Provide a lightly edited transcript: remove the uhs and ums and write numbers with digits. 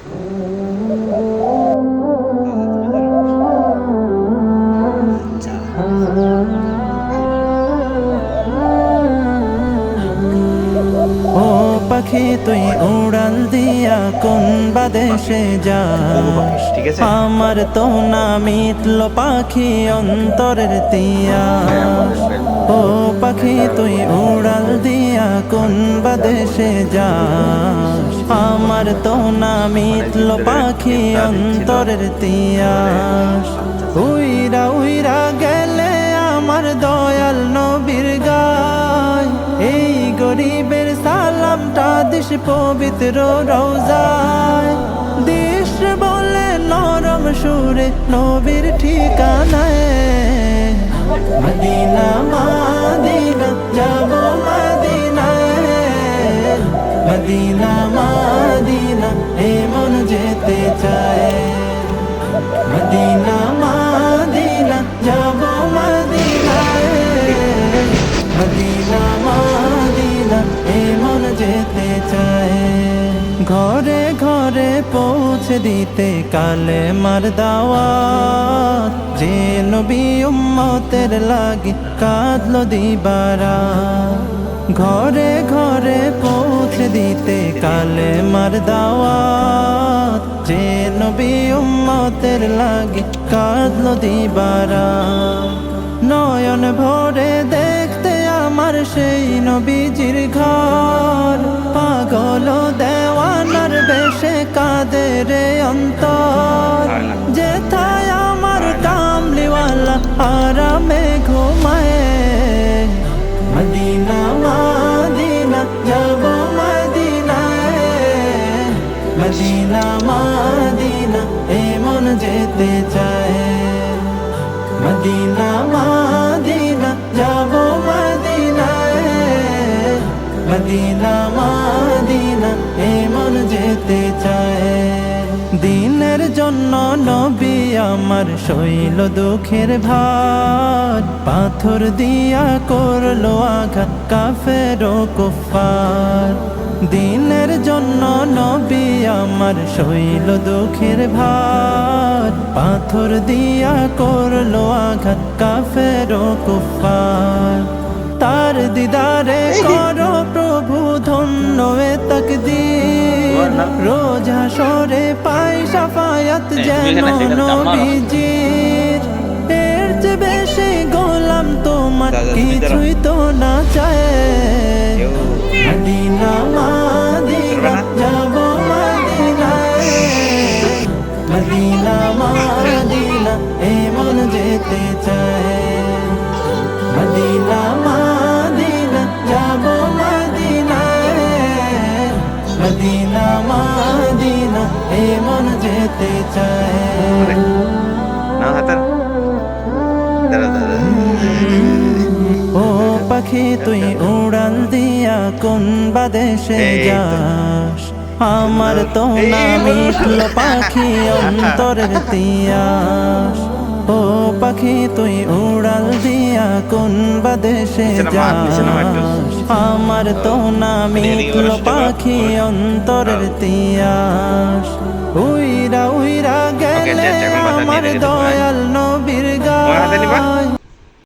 ও পাখি তুই উড়াল দিয়া কোন বাদেশে যাস, আমার তো না মিটলো পাখি অন্তরের তিয়াস। ও পাখি তুই উড়াল দিয়া কোন বাদেশে যাস, আমার তো না মিটলো পাখি অন্তরের তিয়াস। উইরা উইরা গেলে আমার দয়াল নবীর গায়, এই গরিবের সালামটা দিস পবিত্র রওজায়। দিস বলে নরম সুরে নবীর ঠিকানায়, মদিনা মদিনা যাব মদিনায়, মদিনা মদিনা এ মন যেতে চায়। মদিনা মদিনা যাব মদিনায়, মদিনা মদিনা এ মন যেতে চায়। ঘরে ঘরে পৌঁছে দিতে কালে মার দাওয়াত, যে নবী উম্মতের লাগি কাঁদলো দিবারাত। ঘরে ঘরে পৌঁছে দিতে কালে মার দাওয়াত, যে নবী উম্মতের লাগি কাঁদলো দিবারাত। নয়ন ভরে দেখতে আমার সেই নবীজির ঘর, পাগল দেওয়ানার বেশে কাঁদে রে অন্তর। যেথায় আমার কামলিওয়ালা আরামে ঘুমায়, মদিনা মদিনা যাব মদিনায়, মদিনা মদিনা এ মন যেতে চায়। মদিনা মদিনা যাব মদিনায়, মদিনা মদিনা এ মন যেতে চায়। দিনের জন্য নবী আমার সইল দুঃখের ভার, পাথর দিয়া করলো আঘাত কাফের ও কুফার। দিনের জন্য নবী আমার সইল দুঃখের ভার, পাথর দিয়া করলো আঘাত কাফের ও কুফার। তার দিদারে করো প্রভু ধন্য এ তাকদীর, রোজ হাসরে পাই শাফায়াত যেন নবীজির। এর চেয়ে বেশি গোলাম তোমার কিছুই তো না চায়। মদিনা মদিনা যাব মদিনায়, মদিনা মদিনা এ মন যেতে চায়। মদিনা মদিনা যাব মদিনায়, মদিনা মদিনা এ মন যেতে চায়। ও পাখি তুই উড়াল দিয়া কোন বাদেশে যাস, আমার তো না মিটলো পাখি অন্তরের তিয়াস। ও পাখি তুই উড়াল দিয়া কোন বাদেশে যাস, আমার তো না মিটলো পাখি অন্তরের তিয়াস। উইরা উইরা গেলে আমার দয়াল নবীর গায়।